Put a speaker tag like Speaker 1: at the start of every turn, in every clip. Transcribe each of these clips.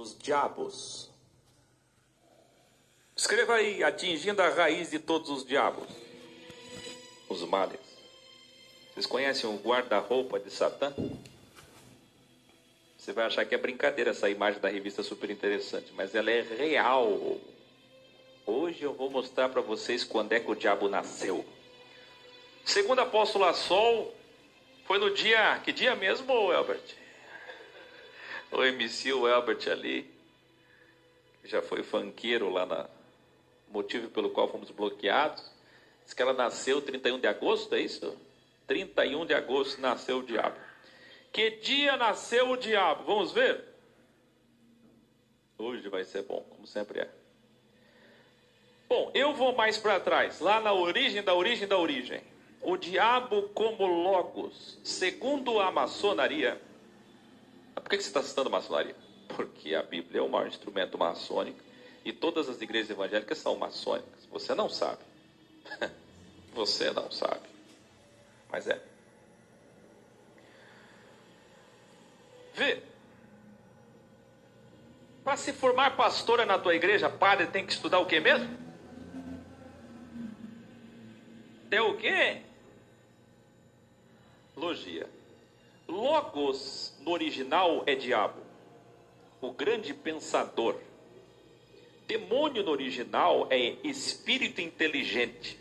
Speaker 1: os diabos. Escreva aí, atingindo a raiz de todos os diabos. Os males. Vocês conhecem o guarda-roupa de Satã? Você vai achar que é brincadeira essa imagem da revista super interessante, mas ela é real. Hoje eu vou mostrar para vocês quando é que o diabo nasceu. Segundo a apóstola Sol, foi no dia... Que dia mesmo, Elbert? O MC, o Elbert ali, que já foi funkeiro lá na... motivo pelo qual fomos bloqueados. Diz que ela nasceu 31 de agosto, é isso? 31 de agosto nasceu o diabo. Que dia nasceu o diabo? Vamos ver? Hoje vai ser bom, como sempre é. Bom, eu vou mais para trás, lá na origem da origem da origem. O diabo como logos, segundo a maçonaria. Por que você está citando maçonaria? Porque a Bíblia é o maior instrumento maçônico e todas as igrejas evangélicas são maçônicas. Você não sabe. Você não sabe. Mas é. Vê. Para se formar pastora na tua igreja, padre tem que estudar o que mesmo? É o quê? Logia. Logos no original é diabo, o grande pensador. Demônio no original é espírito inteligente,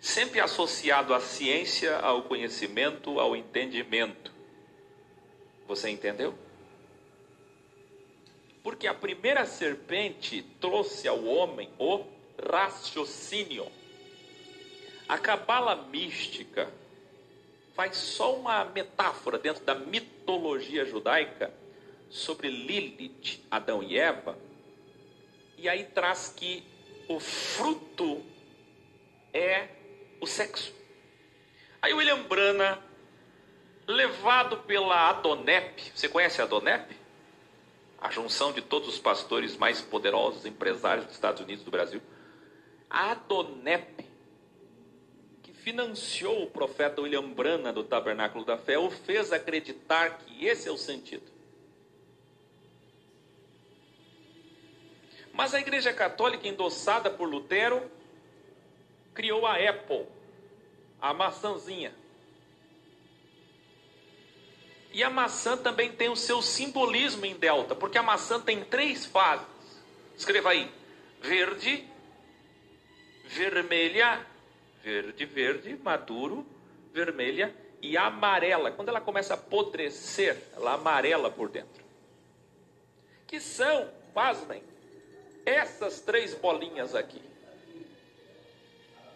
Speaker 1: sempre associado à ciência, ao conhecimento, ao entendimento. Você entendeu? Porque a primeira serpente trouxe ao homem o raciocínio. A cabala mística faz só uma metáfora dentro da mitologia judaica sobre Lilith, Adão e Eva, e aí traz que o fruto é o sexo. Aí William Branham, levado pela Adonep, você conhece a Adonep? A junção de todos os pastores mais poderosos, empresários dos Estados Unidos e do Brasil. A Adonep, que financiou o profeta William Branham do Tabernáculo da Fé, o fez acreditar que esse é o sentido. Mas a Igreja Católica, endossada por Lutero, criou a Apple, a maçãzinha. E a maçã também tem o seu simbolismo em delta, porque a maçã tem 3 fases. Escreva aí: verde, vermelha, verde, maduro, vermelha e amarela. Quando ela começa a apodrecer, ela amarela por dentro. Que são, pasmem, essas 3 bolinhas aqui.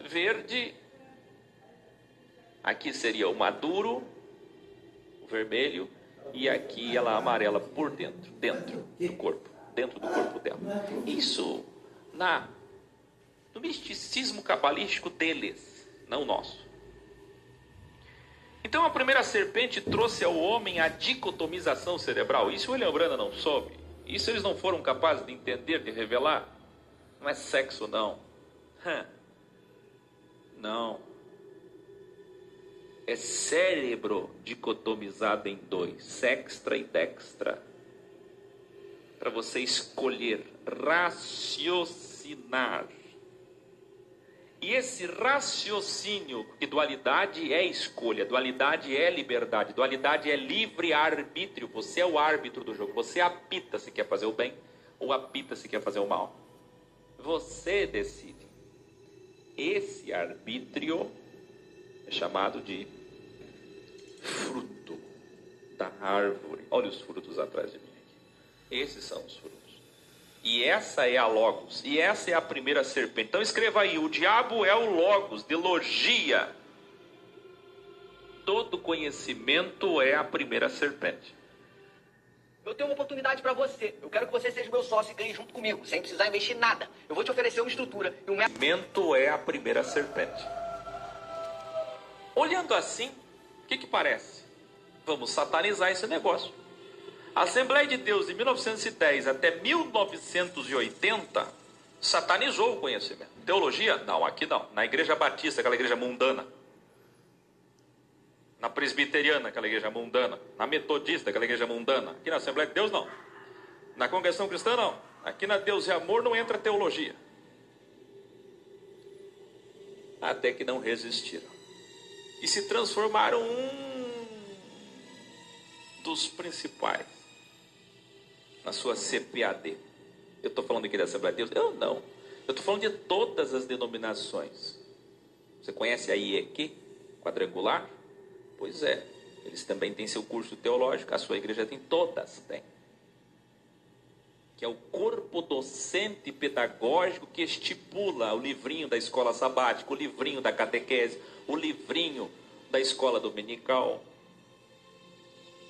Speaker 1: Verde, aqui seria o maduro, o vermelho, e aqui ela amarela por dentro, dentro do corpo dela. Isso no misticismo cabalístico deles, não nosso. Então a primeira serpente trouxe ao homem a dicotomização cerebral. Isso o William Branham não soube. Isso eles não foram capazes de entender, de revelar. Não é sexo, não. Não. É cérebro dicotomizado em 2, sextra e dextra. Para você escolher, raciocinar. E esse raciocínio, que dualidade é escolha, dualidade é liberdade, dualidade é livre-arbítrio. Você é o árbitro do jogo. Você apita se quer fazer o bem ou apita se quer fazer o mal. Você decide. Esse arbítrio é chamado de fruto da árvore. Olha os frutos atrás de mim aqui. Esses são os frutos. E essa é a Logos. E essa é a primeira serpente. Então escreva aí: o diabo é o Logos, de logia. Todo conhecimento é a primeira serpente.
Speaker 2: Eu tenho uma oportunidade para você. Eu quero que você seja meu sócio e ganhe junto comigo, sem precisar investir em nada. Eu vou te oferecer uma estrutura e um método.
Speaker 1: Conhecimento é a primeira serpente. Olhando assim, o que parece? Vamos satanizar esse negócio. A Assembleia de Deus de 1910 até 1980 satanizou o conhecimento. Teologia? Não, aqui não. Na Igreja Batista, aquela igreja mundana. Na Presbiteriana, aquela igreja mundana. Na Metodista, aquela igreja mundana. Aqui na Assembleia de Deus, não. Na congregação cristã, não. Aqui na Deus e Amor não entra teologia. Até que não resistiram. E se transformaram um dos principais na sua CPAD. Eu estou falando aqui da Assembleia de Deus? Eu não. Eu estou falando de todas as denominações. Você conhece a IEQ? Quadrangular? Pois é. Eles também têm seu curso teológico. A sua igreja tem, todas têm. Que é o corpo docente pedagógico que estipula o livrinho da escola sabática, o livrinho da catequese, o livrinho da escola dominical,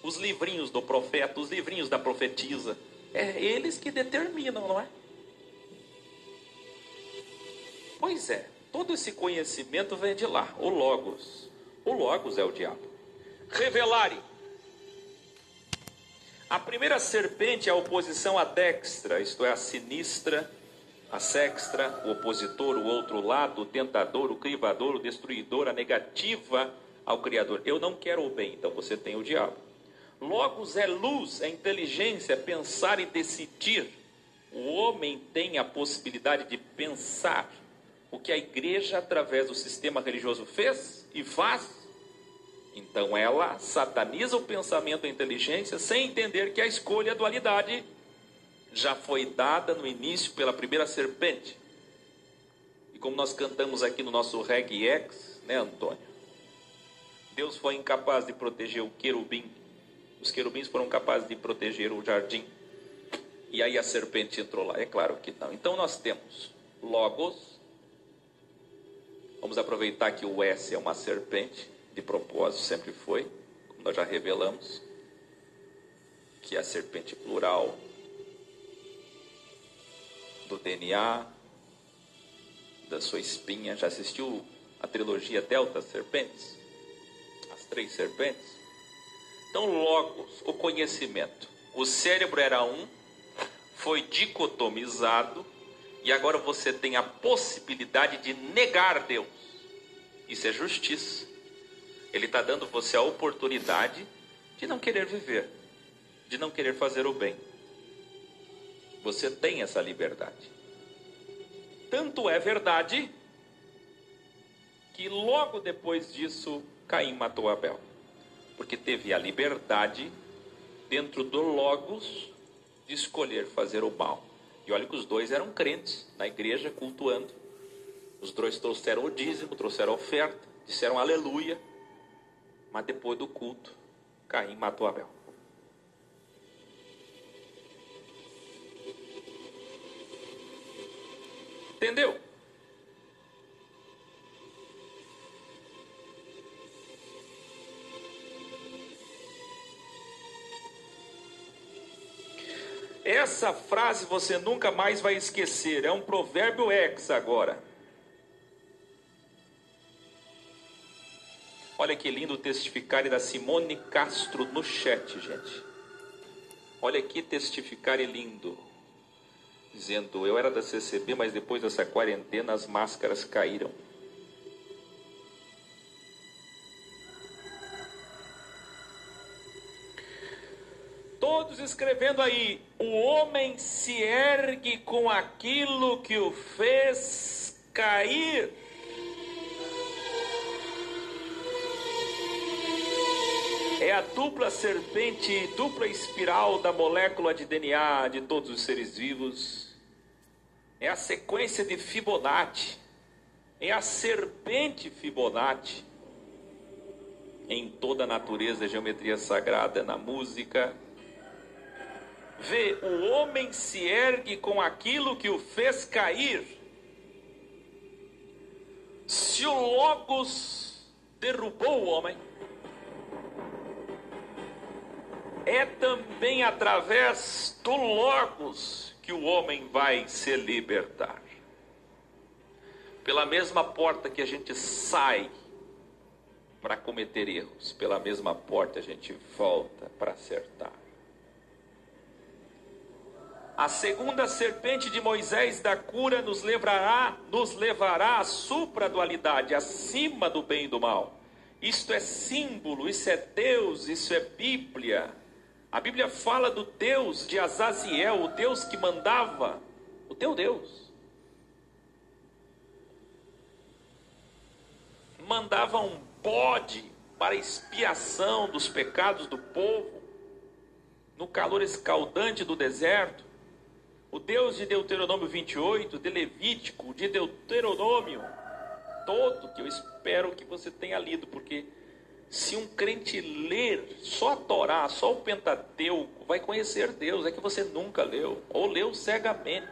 Speaker 1: os livrinhos do profeta, os livrinhos da profetisa. É eles que determinam, não é? Pois é, todo esse conhecimento vem de lá, o Logos. O Logos é o diabo. Revelare. A primeira serpente é a oposição à dextra, isto é, a sinistra, a sextra, o opositor, o outro lado, o tentador, o crivador, o destruidor, a negativa ao Criador. Eu não quero o bem, então você tem o diabo. Logos é luz, é inteligência, é pensar e decidir. O homem tem a possibilidade de pensar o que a igreja, através do sistema religioso, fez e faz. Então ela sataniza o pensamento e a inteligência sem entender que a escolha, a dualidade, já foi dada no início pela primeira serpente. E como nós cantamos aqui no nosso Reggae X, né, Antônio? Deus foi incapaz de proteger o querubim. Os querubins foram capazes de proteger o jardim. E aí a serpente entrou lá. É claro que não. Então nós temos Logos. Vamos aproveitar que o S é uma serpente. De propósito, sempre foi, como nós já revelamos, que é a serpente plural do DNA, da sua espinha. Já assistiu a trilogia Delta Serpentes? As 3 serpentes? Então, Logos, o conhecimento. O cérebro era um, foi dicotomizado, e agora você tem a possibilidade de negar Deus. Isso é justiça. Ele está dando você a oportunidade de não querer viver, de não querer fazer o bem. Você tem essa liberdade. Tanto é verdade que logo depois disso Caim matou Abel, porque teve a liberdade dentro do Logos de escolher fazer o mal. E olha que os dois eram crentes na igreja, cultuando. Os dois trouxeram o dízimo, trouxeram a oferta, disseram aleluia. Mas depois do culto, Caim matou Abel. Entendeu? Essa frase você nunca mais vai esquecer. É um provérbio ex agora. Olha que lindo o testificário da Simone Castro no chat, gente. Olha que testificário lindo. Dizendo, eu era da CCB, mas depois dessa quarentena as máscaras caíram. Todos escrevendo aí, o homem se ergue com aquilo que o fez cair. É a dupla serpente, dupla espiral da molécula de DNA de todos os seres vivos. É a sequência de Fibonacci. É a serpente Fibonacci. Em toda a natureza, a geometria sagrada, na música. Vê, o homem se ergue com aquilo que o fez cair. Se o Logos derrubou o homem, é também através do Logos que o homem vai se libertar. Pela mesma porta que a gente sai para cometer erros, pela mesma porta a gente volta para acertar. A segunda serpente de Moisés da cura nos levará à supradualidade, acima do bem e do mal. Isto é símbolo, isso é Deus, isso é Bíblia. A Bíblia fala do Deus de Azaziel, o Deus que mandava, o teu Deus. Mandava um bode para expiação dos pecados do povo, no calor escaldante do deserto. O Deus de Deuteronômio 28, de Levítico, de Deuteronômio, todo, que eu espero que você tenha lido, porque se um crente ler só a Torá, só o Pentateuco, vai conhecer Deus. É que você nunca leu, ou leu cegamente,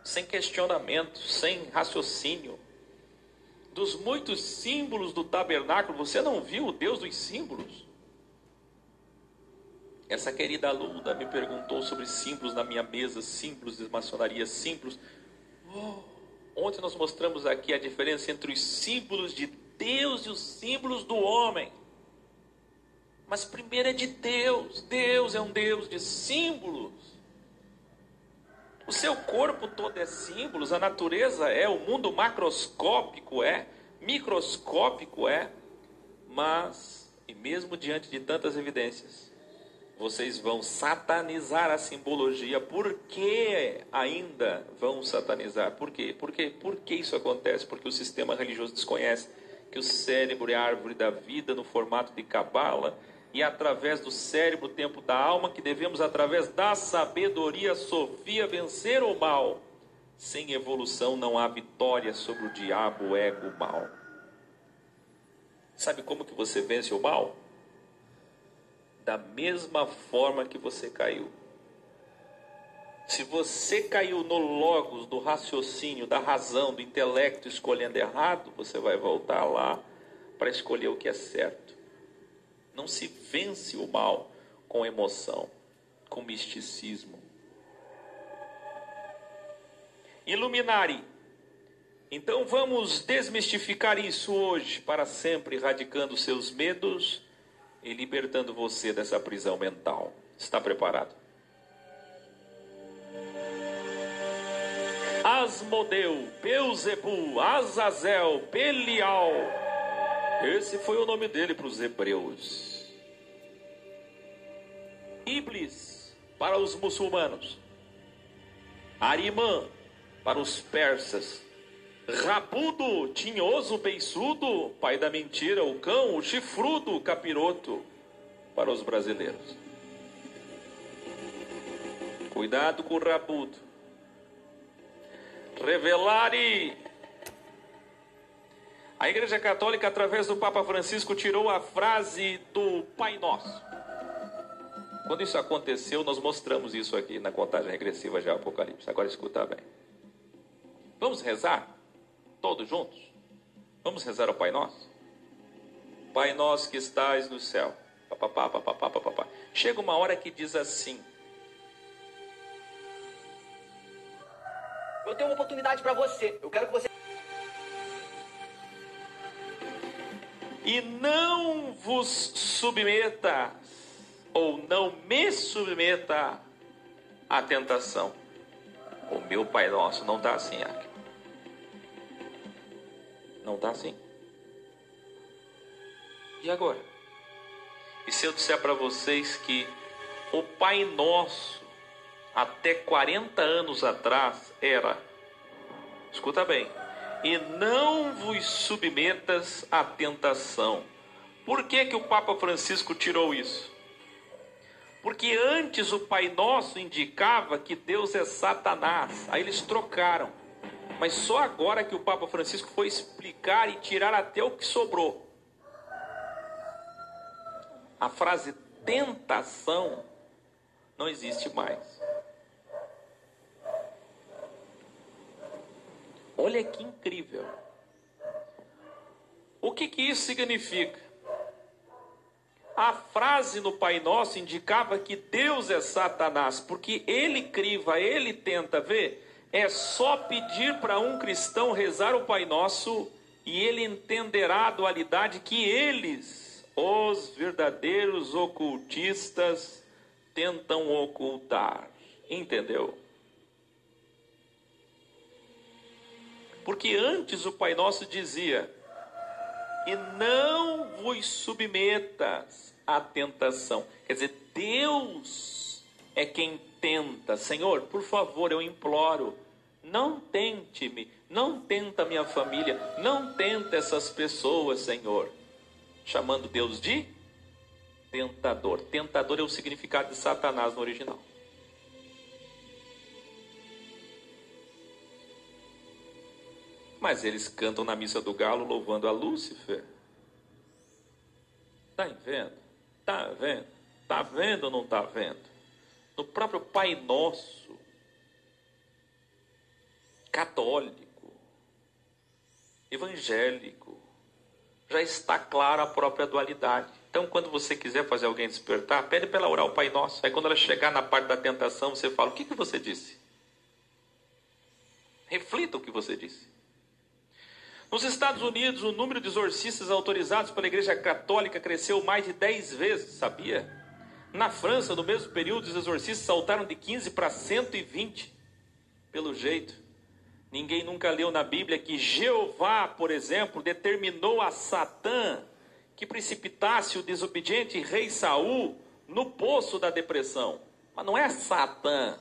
Speaker 1: sem questionamento, sem raciocínio. Dos muitos símbolos do tabernáculo, você não viu o Deus dos símbolos? Essa querida aluna me perguntou sobre símbolos na minha mesa, símbolos de maçonaria, símbolos. Ontem nós mostramos aqui a diferença entre os símbolos de Deus e os símbolos do homem. Mas primeiro é de Deus. Deus é um Deus de símbolos. O seu corpo todo é símbolos, a natureza é, o mundo macroscópico é, microscópico é, mas, e mesmo diante de tantas evidências, vocês vão satanizar a simbologia. Por que ainda vão satanizar? Por quê? Por que isso acontece? Porque o sistema religioso desconhece que o cérebro é a árvore da vida no formato de cabala, e através do cérebro, o tempo da alma, que devemos, através da sabedoria, Sofia, vencer o mal. Sem evolução não há vitória sobre o diabo, o ego, o mal. Sabe como que você vence o mal? Da mesma forma que você caiu. Se você caiu no logos do raciocínio, da razão, do intelecto, escolhendo errado, você vai voltar lá para escolher o que é certo. Não se vence o mal com emoção, com misticismo. Iluminari. Então vamos desmistificar isso hoje para sempre, erradicando seus medos e libertando você dessa prisão mental. Está preparado? Asmodeu, Beuzebu, Azazel, Belial. Esse foi o nome dele para os hebreus. Iblis para os muçulmanos. Arimã para os persas. Rabudo, tinhoso, beiçudo, pai da mentira, o cão, o chifrudo, capiroto para os brasileiros. Cuidado com o rabudo. Revelare. A Igreja Católica, através do Papa Francisco, tirou a frase do Pai Nosso. Quando isso aconteceu, nós mostramos isso aqui na contagem regressiva de Apocalipse. Agora escuta bem. Vamos rezar? Todos juntos? Vamos rezar ao Pai Nosso? Pai Nosso que estás no céu. Papapá, papapá, papapá. Chega uma hora que diz assim:
Speaker 2: eu tenho uma oportunidade para você. Eu quero que você...
Speaker 1: E não vos submeta, ou não me submeta à tentação. O meu Pai Nosso não está assim, aqui. Não está assim. E agora? E se eu disser para vocês que o Pai Nosso, até 40 anos atrás, era, escuta bem, e não vos submetas à tentação. Por que que o Papa Francisco tirou isso? Porque antes o Pai Nosso indicava que Deus é Satanás. Aí eles trocaram. Mas só agora que o Papa Francisco foi explicar e tirar até o que sobrou. A frase tentação não existe mais. Olha que incrível. O que isso significa? A frase no Pai Nosso indicava que Deus é Satanás, porque ele criva, ele tenta ver. É só pedir para um cristão rezar o Pai Nosso e ele entenderá a dualidade que eles, os verdadeiros ocultistas, tentam ocultar. Entendeu? Porque antes o Pai Nosso dizia: e não vos submetas a tentação. Quer dizer, Deus é quem tenta. Senhor, por favor, eu imploro, não tente-me, não tenta minha família, não tenta essas pessoas, Senhor. Chamando Deus de tentador. Tentador é o significado de Satanás no original. Mas eles cantam na missa do galo louvando a Lúcifer. Está vendo? Está vendo? Está vendo ou não está vendo? No próprio Pai Nosso, católico, evangélico, já está clara a própria dualidade. Então, quando você quiser fazer alguém despertar, pede para ela orar o Pai Nosso. Aí, quando ela chegar na parte da tentação, você fala: o que você disse? Reflita o que você disse. Nos Estados Unidos, o número de exorcistas autorizados pela Igreja Católica cresceu mais de 10 vezes, sabia? Na França, no mesmo período, os exorcistas saltaram de 15 para 120. Pelo jeito, ninguém nunca leu na Bíblia que Jeová, por exemplo, determinou a Satã que precipitasse o desobediente rei Saul no poço da depressão. Mas não é Satã.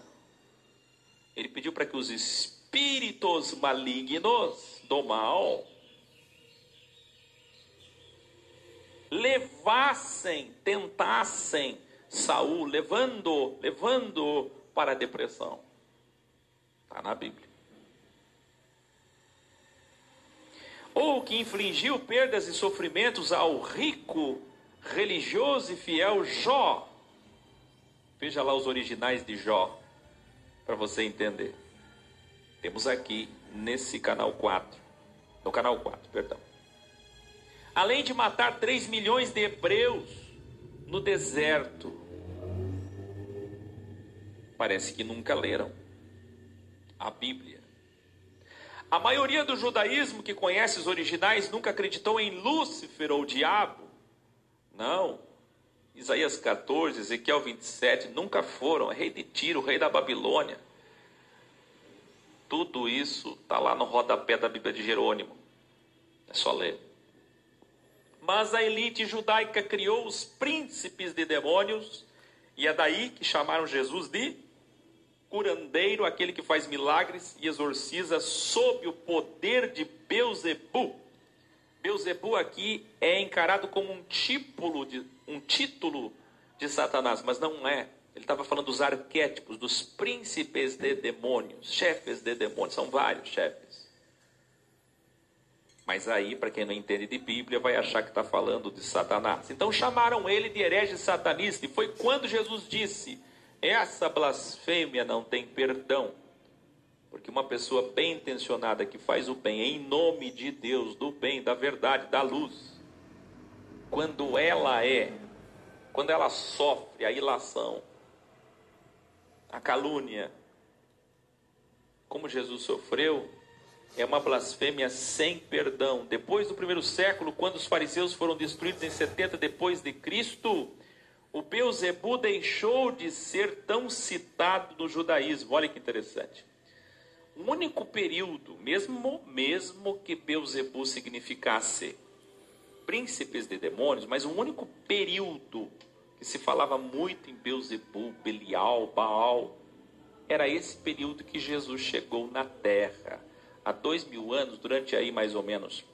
Speaker 1: Ele pediu para que os espíritos malignos do mal levassem, tentassem Saul, levando para a depressão. Está na Bíblia. Ou que infligiu perdas e sofrimentos ao rico, religioso e fiel Jó. Veja lá os originais de Jó, para você entender. Temos aqui nesse canal 4, no canal 4, perdão. Além de matar 3 milhões de hebreus no deserto. Parece que nunca leram a Bíblia. A maioria do judaísmo que conhece os originais nunca acreditou em Lúcifer ou diabo. Não. Isaías 14, Ezequiel 27 nunca foram. Rei de Tiro, rei da Babilônia. Tudo isso está lá no rodapé da Bíblia de Jerônimo. É só ler. Mas a elite judaica criou os príncipes de demônios, e é daí que chamaram Jesus de curandeiro, aquele que faz milagres e exorciza sob o poder de Beelzebu. Beelzebu aqui é encarado como um título de Satanás, mas não é. Ele estava falando dos arquétipos, dos príncipes de demônios, chefes de demônios, são vários chefes. Mas aí, para quem não entende de Bíblia, vai achar que está falando de Satanás. Então chamaram ele de herege satanista, e foi quando Jesus disse: essa blasfêmia não tem perdão. Porque uma pessoa bem intencionada que faz o bem em nome de Deus, do bem, da verdade, da luz, quando ela sofre a ilação, a calúnia, como Jesus sofreu, é uma blasfêmia sem perdão. Depois do primeiro século, quando os fariseus foram destruídos em 70 depois de Cristo, o Beelzebu deixou de ser tão citado no judaísmo. Olha que interessante. O único período, mesmo que Beelzebu significasse príncipes de demônios, mas o único período que se falava muito em Beelzebu, Belial, Baal, era esse período que Jesus chegou na terra. Há 2000 anos, durante aí mais ou menos,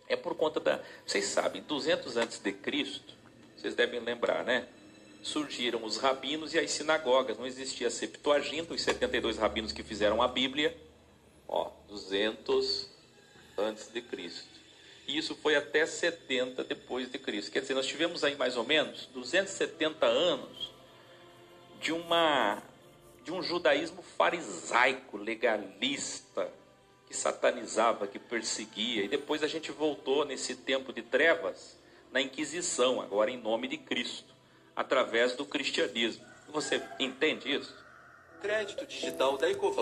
Speaker 1: é por conta vocês sabem, 200 antes de Cristo, vocês devem lembrar, né? Surgiram os rabinos e as sinagogas, não existia a Septuaginta, os 72 rabinos que fizeram a Bíblia, 200 antes de Cristo. E isso foi até 70 depois de Cristo. Quer dizer, nós tivemos aí mais ou menos 270 anos de um judaísmo farisaico, legalista, que satanizava, que perseguia. E depois a gente voltou nesse tempo de trevas na Inquisição, agora em nome de Cristo, através do cristianismo. Você entende isso?
Speaker 3: Crédito digital da Ecoval.